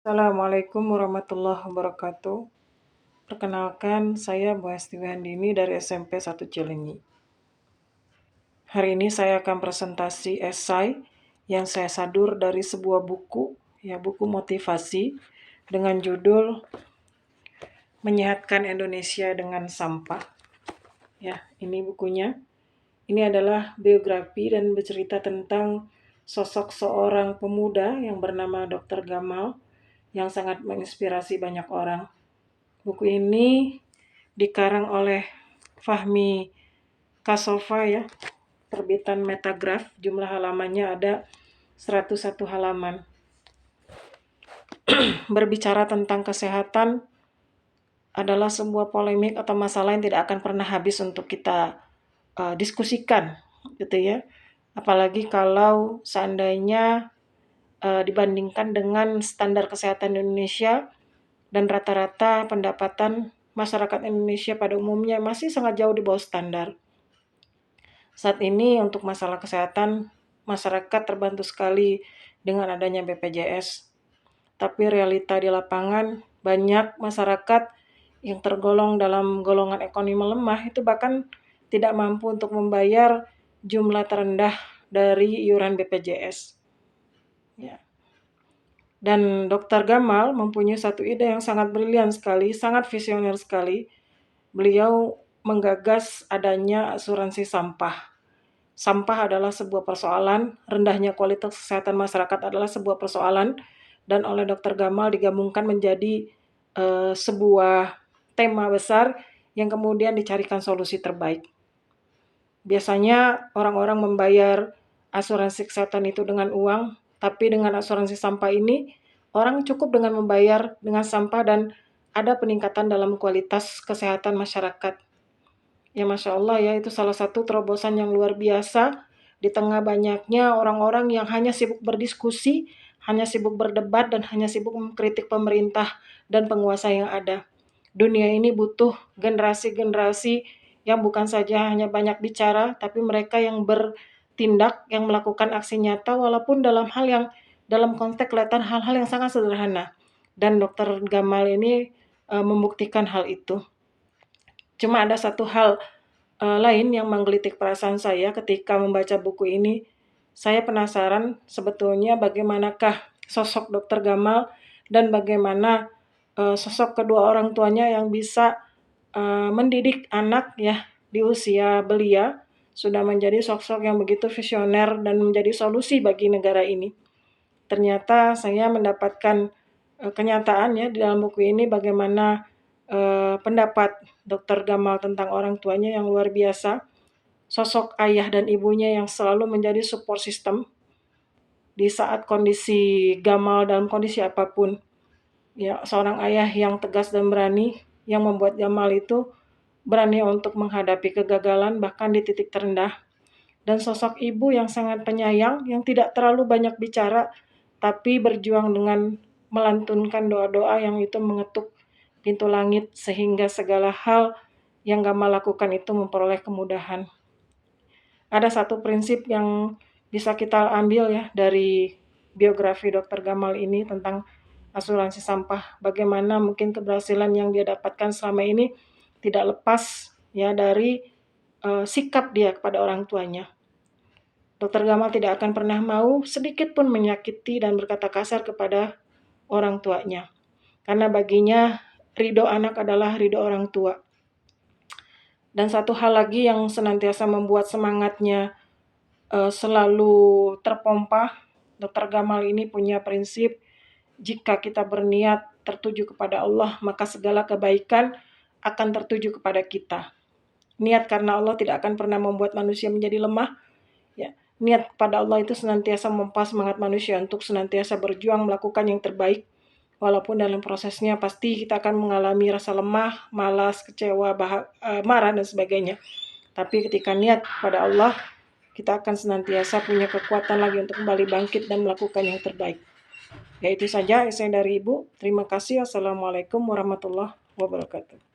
Assalamualaikum warahmatullahi wabarakatuh. Perkenalkan, saya Bu Hesti Wihandini dari SMP 1 Cilenyi. Hari ini saya akan presentasi esai yang saya sadur dari sebuah buku, buku motivasi dengan judul Menyehatkan Indonesia dengan Sampah. Ini bukunya. Ini adalah biografi dan bercerita tentang sosok seorang pemuda yang bernama Dr. Gamal yang sangat menginspirasi banyak orang. Buku ini dikarang oleh Fahmi Kasova terbitan Metagraph, jumlah halamannya ada 101 halaman. Berbicara tentang kesehatan adalah sebuah polemik atau masalah yang tidak akan pernah habis untuk kita diskusikan, gitu ya. Apalagi kalau seandainya dibandingkan dengan standar kesehatan Indonesia dan rata-rata pendapatan masyarakat Indonesia pada umumnya masih sangat jauh di bawah standar. Saat ini untuk masalah kesehatan, masyarakat terbantu sekali dengan adanya BPJS. Tapi realita di lapangan, banyak masyarakat yang tergolong dalam golongan ekonomi lemah itu bahkan tidak mampu untuk membayar jumlah terendah dari iuran BPJS. Dan Dr. Gamal mempunyai satu ide yang sangat brilian sekali, sangat visioner sekali. Beliau menggagas adanya asuransi sampah. Sampah adalah sebuah persoalan, rendahnya kualitas kesehatan masyarakat adalah sebuah persoalan, dan oleh Dr. Gamal digabungkan menjadi sebuah tema besar yang kemudian dicarikan solusi terbaik. Biasanya orang-orang membayar asuransi kesehatan itu dengan uang, tapi dengan asuransi sampah ini, orang cukup dengan membayar dengan sampah dan ada peningkatan dalam kualitas kesehatan masyarakat. Ya Masya Allah itu salah satu terobosan yang luar biasa di tengah banyaknya orang-orang yang hanya sibuk berdiskusi, hanya sibuk berdebat, dan hanya sibuk mengkritik pemerintah dan penguasa yang ada. Dunia ini butuh generasi-generasi yang bukan saja hanya banyak bicara, tapi mereka yang bertindak, yang melakukan aksi nyata, walaupun dalam konteks kelihatan hal-hal yang sangat sederhana. Dan Dr. Gamal ini membuktikan hal itu. Cuma ada satu hal lain yang menggelitik perasaan saya ketika membaca buku ini. Saya penasaran sebetulnya bagaimanakah sosok Dr. Gamal dan bagaimana sosok kedua orang tuanya yang bisa mendidik anak di usia belia sudah menjadi sosok yang begitu visioner dan menjadi solusi bagi negara ini. Ternyata saya mendapatkan kenyataan di dalam buku ini bagaimana pendapat Dr. Gamal tentang orang tuanya yang luar biasa, sosok ayah dan ibunya yang selalu menjadi support system di saat kondisi Gamal dalam kondisi apapun. Seorang ayah yang tegas dan berani yang membuat Gamal itu berani untuk menghadapi kegagalan bahkan di titik terendah. Dan sosok ibu yang sangat penyayang yang tidak terlalu banyak bicara tapi berjuang dengan melantunkan doa-doa yang itu mengetuk pintu langit sehingga segala hal yang Gamal lakukan itu memperoleh kemudahan. Ada satu prinsip yang bisa kita ambil dari biografi Dr. Gamal ini tentang asuransi sampah. Bagaimana mungkin keberhasilan yang dia dapatkan selama ini tidak lepas dari sikap dia kepada orang tuanya. Dr. Gamal tidak akan pernah mau sedikit pun menyakiti dan berkata kasar kepada orang tuanya. Karena baginya ridho anak adalah ridho orang tua. Dan satu hal lagi yang senantiasa membuat semangatnya selalu terpompa, Dr. Gamal ini punya prinsip, jika kita berniat tertuju kepada Allah, maka segala kebaikan akan tertuju kepada kita. Niat karena Allah tidak akan pernah membuat manusia menjadi lemah. Niat kepada Allah itu senantiasa memompa semangat manusia untuk senantiasa berjuang melakukan yang terbaik. Walaupun dalam prosesnya pasti kita akan mengalami rasa lemah, malas, kecewa, marah, dan sebagainya. Tapi ketika niat kepada Allah, kita akan senantiasa punya kekuatan lagi untuk kembali bangkit dan melakukan yang terbaik. Itu saja esai dari Ibu. Terima kasih. Assalamualaikum warahmatullahi wabarakatuh.